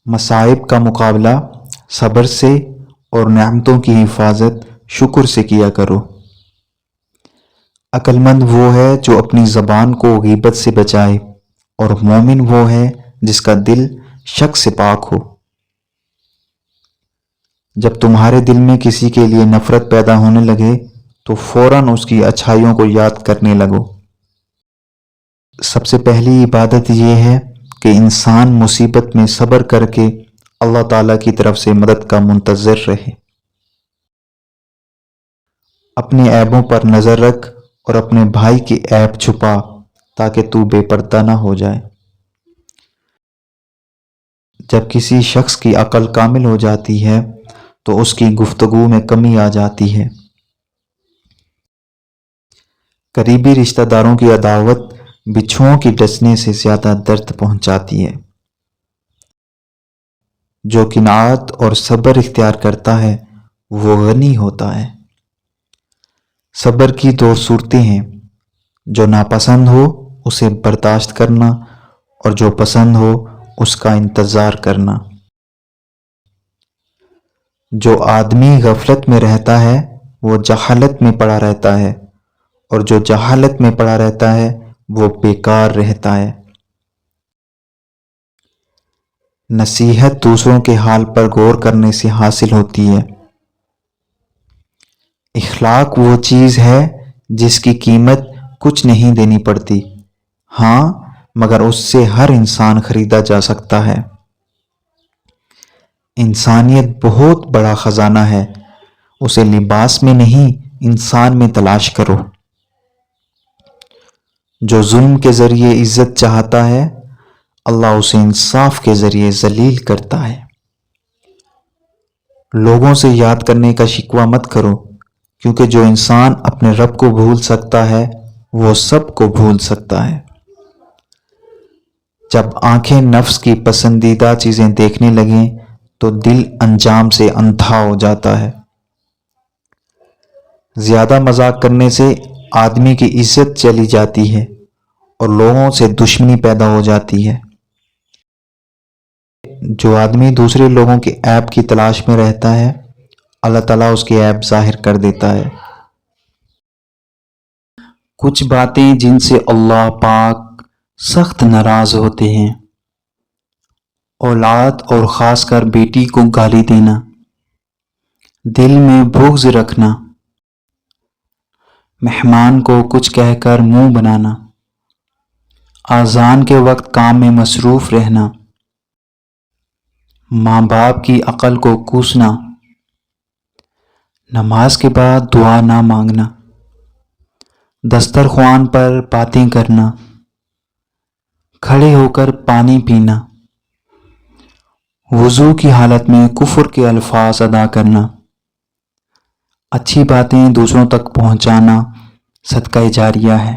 مصائب کا مقابلہ صبر سے اور نعمتوں کی حفاظت شکر سے کیا کرو۔ عقل مند وہ ہے جو اپنی زبان کو غیبت سے بچائے، اور مومن وہ ہے جس کا دل شک سے پاک ہو۔ جب تمہارے دل میں کسی کے لیے نفرت پیدا ہونے لگے تو فوراً اس کی اچھائیوں کو یاد کرنے لگو۔ سب سے پہلی عبادت یہ ہے کہ انسان مصیبت میں صبر کر کے اللہ تعالیٰ کی طرف سے مدد کا منتظر رہے۔ اپنے عیبوں پر نظر رکھ اور اپنے بھائی کی عیب چھپا تاکہ تو بے پردہ نہ ہو جائے۔ جب کسی شخص کی عقل کامل ہو جاتی ہے تو اس کی گفتگو میں کمی آ جاتی ہے۔ قریبی رشتہ داروں کی عداوت بچھوؤں کی ڈسنے سے زیادہ درد پہنچاتی ہے۔ جو قناعت اور صبر اختیار کرتا ہے وہ غنی ہوتا ہے۔ صبر کی دو صورتیں ہیں، جو ناپسند ہو اسے برداشت کرنا اور جو پسند ہو اس کا انتظار کرنا۔ جو آدمی غفلت میں رہتا ہے وہ جہالت میں پڑا رہتا ہے، اور جو جہالت میں پڑا رہتا ہے وہ بیکار رہتا ہے۔ نصیحت دوسروں کے حال پر غور کرنے سے حاصل ہوتی ہے۔ اخلاق وہ چیز ہے جس کی قیمت کچھ نہیں دینی پڑتی، ہاں مگر اس سے ہر انسان خریدا جا سکتا ہے۔ انسانیت بہت بڑا خزانہ ہے، اسے لباس میں نہیں انسان میں تلاش کرو۔ جو ظلم کے ذریعے عزت چاہتا ہے اللہ اسے انصاف کے ذریعے ذلیل کرتا ہے۔ لوگوں سے یاد کرنے کا شکوہ مت کرو، کیونکہ جو انسان اپنے رب کو بھول سکتا ہے وہ سب کو بھول سکتا ہے۔ جب آنکھیں نفس کی پسندیدہ چیزیں دیکھنے لگیں تو دل انجام سے اندھا ہو جاتا ہے۔ زیادہ مذاق کرنے سے آدمی کی عزت چلی جاتی ہے اور لوگوں سے دشمنی پیدا ہو جاتی ہے۔ جو آدمی دوسرے لوگوں کے عیب کی تلاش میں رہتا ہے اللہ تعالیٰ اس کے عیب ظاہر کر دیتا ہے۔ کچھ باتیں جن سے اللہ پاک سخت ناراض ہوتے ہیں: اولاد اور خاص کر بیٹی کو گالی دینا، دل میں بغض رکھنا، مہمان کو کچھ کہہ کر منہ بنانا، اذان کے وقت کام میں مصروف رہنا، ماں باپ کی عقل کو کوسنا، نماز کے بعد دعا نہ مانگنا، دسترخوان پر باتیں کرنا، کھڑے ہو کر پانی پینا، وضو کی حالت میں کفر کے الفاظ ادا کرنا، اچھی باتیں دوسروں تک پہنچانا صدقہ جاریہ ہے۔